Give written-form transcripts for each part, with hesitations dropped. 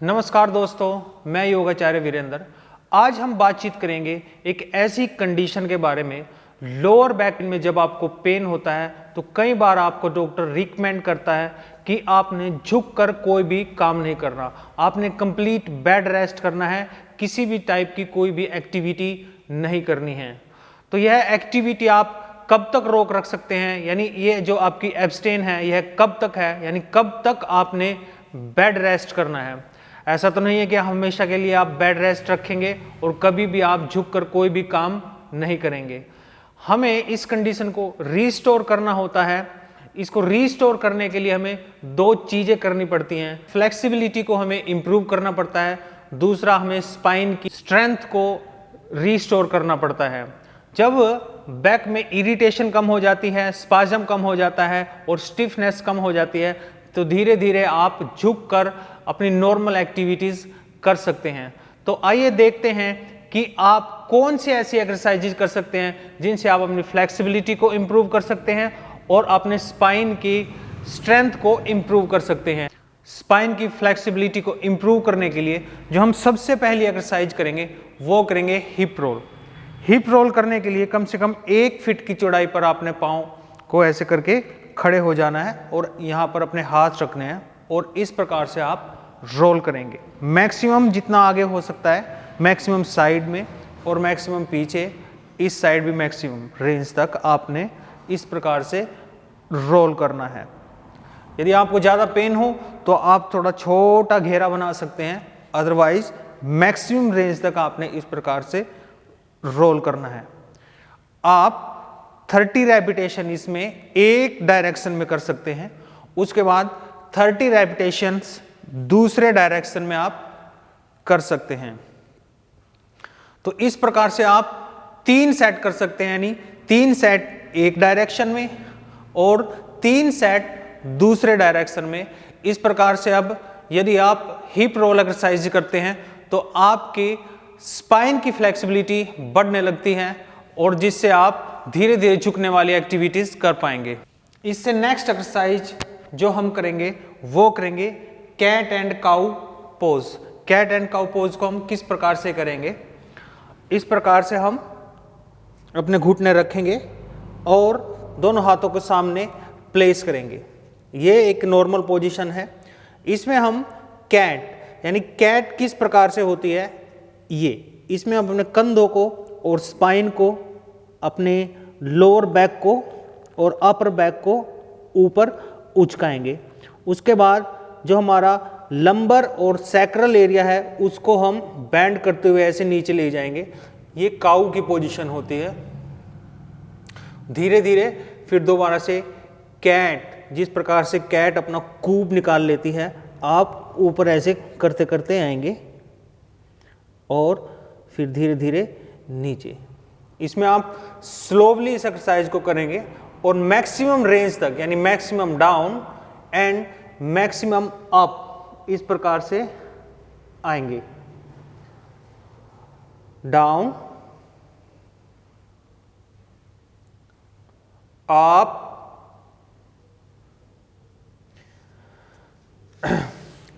नमस्कार दोस्तों, मैं योगाचार्य वीरेंद्र। आज हम बातचीत करेंगे एक ऐसी कंडीशन के बारे में, लोअर बैक में जब आपको पेन होता है तो कई बार आपको डॉक्टर रिकमेंड करता है कि आपने झुक कर कोई भी काम नहीं करना, आपने कंप्लीट बेड रेस्ट करना है, किसी भी टाइप की कोई भी एक्टिविटी नहीं करनी है। तो यह एक्टिविटी आप कब तक रोक रख सकते हैं, यानी ये जो आपकी एब्सटेन है यह कब तक है, यानी कब तक आपने बेड रेस्ट करना है। ऐसा तो नहीं है कि हमेशा के लिए आप बेड रेस्ट रखेंगे और कभी भी आप झुककर कोई भी काम नहीं करेंगे। हमें इस कंडीशन को रीस्टोर करना होता है। इसको रीस्टोर करने के लिए हमें दो चीजें करनी पड़ती हैं। फ्लेक्सिबिलिटी को हमें इंप्रूव करना पड़ता है, दूसरा हमें स्पाइन की स्ट्रेंथ को रीस्टोर करना पड़ता है। जब बैक में इरिटेशन कम हो जाती है, स्पाज्म कम हो जाता है और स्टिफनेस कम हो जाती है, तो धीरे धीरे आप झुककर अपनी नॉर्मल एक्टिविटीज कर सकते हैं। तो आइए देखते हैं कि आप कौन सी ऐसी एक्सरसाइजेज कर सकते हैं जिनसे आप अपनी फ्लेक्सिबिलिटी को इंप्रूव कर सकते हैं और अपने स्पाइन की स्ट्रेंथ को इंप्रूव कर सकते हैं। स्पाइन की फ्लेक्सिबिलिटी को इंप्रूव करने के लिए जो हम सबसे पहली एक्सरसाइज करेंगे वो करेंगे हिप रोल। हिप रोल करने के लिए कम से कम 1 फीट की चौड़ाई पर आपने पाँव को ऐसे करके खड़े हो जाना है और यहाँ पर अपने हाथ रखने हैं और इस प्रकार से आप रोल करेंगे। मैक्सिमम जितना आगे हो सकता है, मैक्सिमम साइड में और मैक्सिमम पीछे, इस साइड भी मैक्सिमम रेंज तक आपने इस प्रकार से रोल करना है। यदि आपको ज़्यादा पेन हो तो आप थोड़ा छोटा घेरा बना सकते हैं, अदरवाइज मैक्सिमम रेंज तक आपने इस प्रकार से रोल करना है। आप 30 रेपिटेशन इसमें एक डायरेक्शन में कर सकते हैं, उसके बाद 30 रेपिटेशंस दूसरे डायरेक्शन में आप कर सकते हैं। तो इस प्रकार से आप 3 सेट कर सकते हैं, यानी 3 सेट एक डायरेक्शन में और 3 सेट दूसरे डायरेक्शन में। इस प्रकार से अब यदि आप हिप रोल एक्सरसाइज करते हैं तो आपकी स्पाइन की फ्लेक्सिबिलिटी बढ़ने लगती है और जिससे आप धीरे धीरे झुकने वाली एक्टिविटीज कर पाएंगे। इससे नेक्स्ट एक्सरसाइज जो हम करेंगे वो करेंगे cat and cow pose. Cat and cow pose को हम किस प्रकार से करेंगे, इस प्रकार से हम अपने घुटने रखेंगे और दोनों हाथों के सामने प्लेस करेंगे। ये एक नॉर्मल पोजीशन है। इसमें हम कैट, यानी कैट किस प्रकार से होती है, ये इसमें हम अपने कंधों को और स्पाइन को, अपने लोअर बैक को और अपर बैक को ऊपर उचकाएंगे। उसके बाद जो हमारा लंबर और सैक्रल एरिया है उसको हम बैंड करते हुए ऐसे नीचे ले जाएंगे। ये काऊ की पोजीशन होती है। धीरे धीरे फिर दोबारा से कैट, जिस प्रकार से कैट अपना कूब निकाल लेती है, आप ऊपर ऐसे करते करते आएंगे और फिर धीरे धीरे नीचे। इसमें आप स्लोली इस एक्सरसाइज को करेंगे और मैक्सिमम रेंज तक, यानी maximum down and maximum up, इस प्रकार से आएंगे। डाउन, अप,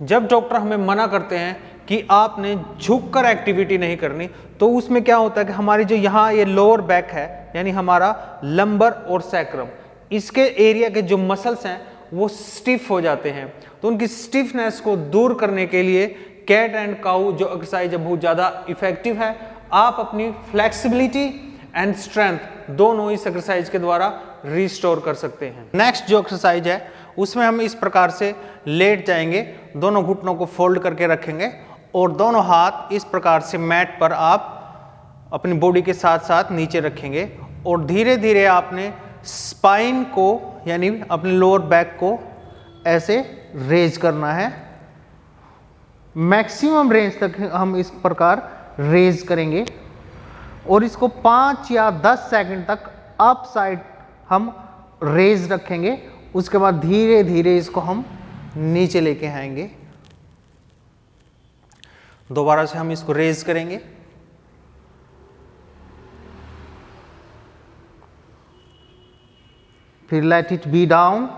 जब डॉक्टर हमें मना करते हैं कि आपने झुककर एक्टिविटी नहीं करनी, तो उसमें क्या होता है कि हमारी जो यहाँ ये लोअर बैक है, यानी हमारा लंबर और सैक्रम, इसके एरिया के जो मसल्स हैं वो स्टिफ हो जाते हैं। तो उनकी स्टिफनेस को दूर करने के लिए कैट एंड काऊ जो एक्सरसाइज है बहुत ज़्यादा इफेक्टिव है। आप अपनी फ्लेक्सिबिलिटी एंड स्ट्रेंथ दोनों इस एक्सरसाइज के द्वारा रिस्टोर कर सकते हैं। नेक्स्ट जो एक्सरसाइज है उसमें हम इस प्रकार से लेट जाएंगे, दोनों घुटनों को फोल्ड करके रखेंगे और दोनों हाथ इस प्रकार से मैट पर आप अपनी बॉडी के साथ साथ नीचे रखेंगे और धीरे धीरे आपने स्पाइन को, यानी अपने लोअर बैक को ऐसे रेज करना है। मैक्सिमम रेंज तक हम इस प्रकार रेज करेंगे और इसको 5 या 10 सेकंड तक अप साइड हम रेज रखेंगे। उसके बाद धीरे धीरे इसको हम नीचे लेके आएंगे। दोबारा से हम इसको रेज करेंगे। फिर लेट इट बी डाउन।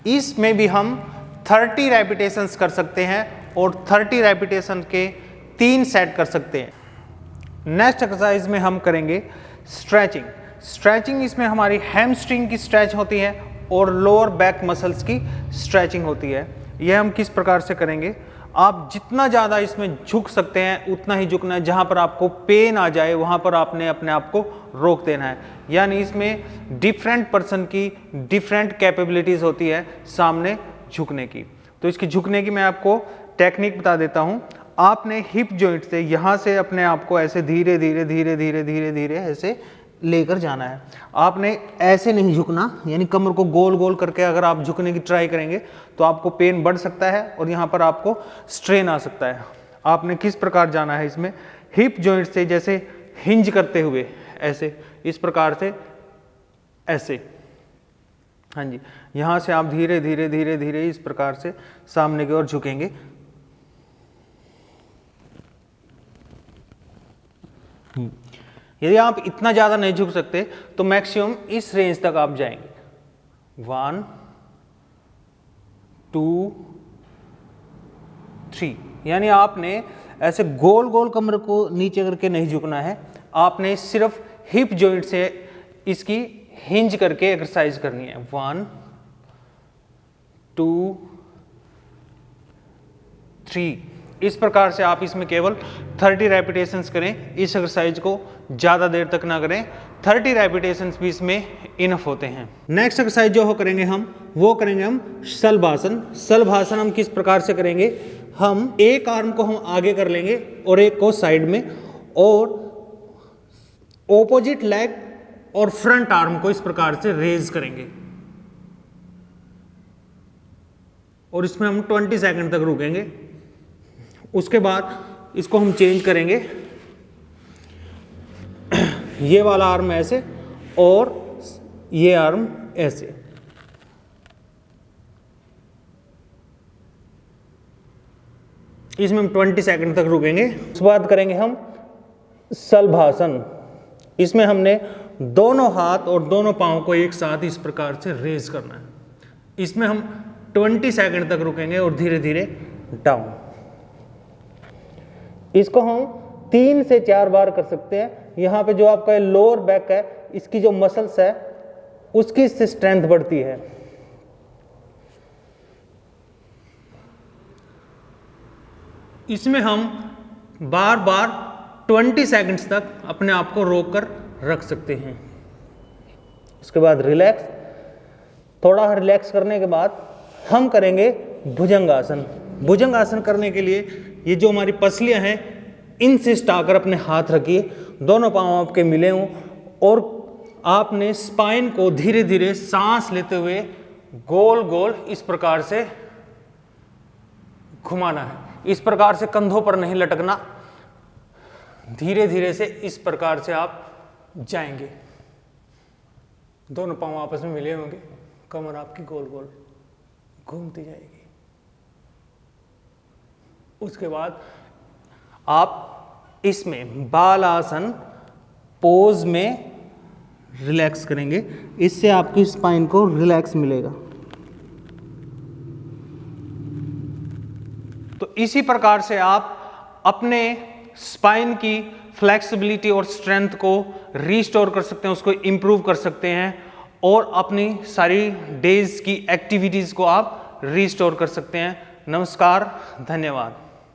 इसमें भी हम 30 रेपिटेशंस कर सकते हैं और 30 रेपिटेशन के 3 सेट कर सकते हैं। नेक्स्ट एक्सरसाइज में हम करेंगे स्ट्रेचिंग। स्ट्रेचिंग इसमें हमारी हैमस्ट्रिंग की स्ट्रेच होती है और लोअर बैक मसल्स की स्ट्रेचिंग होती है। यह हम किस प्रकार से करेंगे, आप जितना ज़्यादा इसमें झुक सकते हैं उतना ही झुकना है। जहाँ पर आपको पेन आ जाए वहाँ पर आपने अपने आप को रोक देना है। यानी इसमें डिफरेंट पर्सन की डिफरेंट कैपेबिलिटीज़ होती है सामने झुकने की। तो इसकी झुकने की मैं आपको टेक्निक बता देता हूँ। आपने हिप जॉइंट से यहाँ से अपने आप को ऐसे धीरे धीरे धीरे धीरे धीरे धीरे ऐसे लेकर जाना है। आपने ऐसे नहीं झुकना, यानी कमर को गोल गोल करके अगर आप झुकने की ट्राई करेंगे तो आपको पेन बढ़ सकता है और यहाँ पर आपको स्ट्रेन आ सकता है। आपने किस प्रकार जाना है, इसमें हिप जॉइंट से जैसे हिंज करते हुए ऐसे, इस प्रकार से ऐसे, हाँ जी, यहाँ से आप धीरे धीरे धीरे धीरे इस प्रकार से सामने की ओर झुकेंगे। यदि आप इतना ज़्यादा नहीं झुक सकते तो मैक्सिमम इस रेंज तक आप जाएंगे। 1 2 3, यानी आपने ऐसे गोल गोल कमर को नीचे करके नहीं झुकना है, आपने सिर्फ हिप जॉइंट से इसकी हिंज करके एक्सरसाइज करनी है। 1 2 3, इस प्रकार से आप इसमें केवल 30 रेपिटेशंस करें। इस एक्सरसाइज को ज़्यादा देर तक ना करें, 30 रेपिटेशंस भी इसमें इनफ होते हैं। नेक्स्ट एक्सरसाइज जो करेंगे वो करेंगे हम शलभासन। शलभासन हम किस प्रकार से करेंगे, हम एक आर्म को हम आगे कर लेंगे और एक को साइड में, और ऑपोजिट लेग और फ्रंट आर्म को इस प्रकार से रेज करेंगे और इसमें हम 20 सेकंड तक रुकेंगे। उसके बाद इसको हम चेंज करेंगे, ये वाला आर्म ऐसे और ये आर्म ऐसे। इसमें हम 20 सेकंड तक रुकेंगे। उसके बाद करेंगे हम शलभासन। इसमें हमने दोनों हाथ और दोनों पांव को एक साथ इस प्रकार से रेज करना है। इसमें हम 20 सेकंड तक रुकेंगे और धीरे धीरे डाउन। इसको हम 3 से 4 बार कर सकते हैं। यहाँ पे जो आपका लोअर बैक है, इसकी जो मसल्स है उसकी इससे स्ट्रेंथ बढ़ती है। इसमें हम बार बार 20 सेकंड्स तक अपने आप को रोक कर रख सकते हैं। उसके बाद रिलैक्स, थोड़ा रिलैक्स करने के बाद हम करेंगे भुजंगासन। भुजंगासन करने के लिए ये जो हमारी पसलियां हैं इनसे स्टाकर अपने हाथ रखिए, दोनों पांव आपके मिले हों और आपने स्पाइन को धीरे धीरे सांस लेते हुए गोल गोल इस प्रकार से घुमाना है। इस प्रकार से कंधों पर नहीं लटकना, धीरे धीरे से इस प्रकार से आप जाएंगे। दोनों पांव आपस में मिले होंगे, कमर आपकी गोल गोल घूमती जाएगी। उसके बाद आप इसमें बालासन पोज में रिलैक्स करेंगे, इससे आपकी स्पाइन को रिलैक्स मिलेगा। तो इसी प्रकार से आप अपने स्पाइन की फ्लेक्सिबिलिटी और स्ट्रेंथ को रीस्टोर कर सकते हैं, उसको इंप्रूव कर सकते हैं और अपनी सारी डेज की एक्टिविटीज को आप रीस्टोर कर सकते हैं। नमस्कार, धन्यवाद।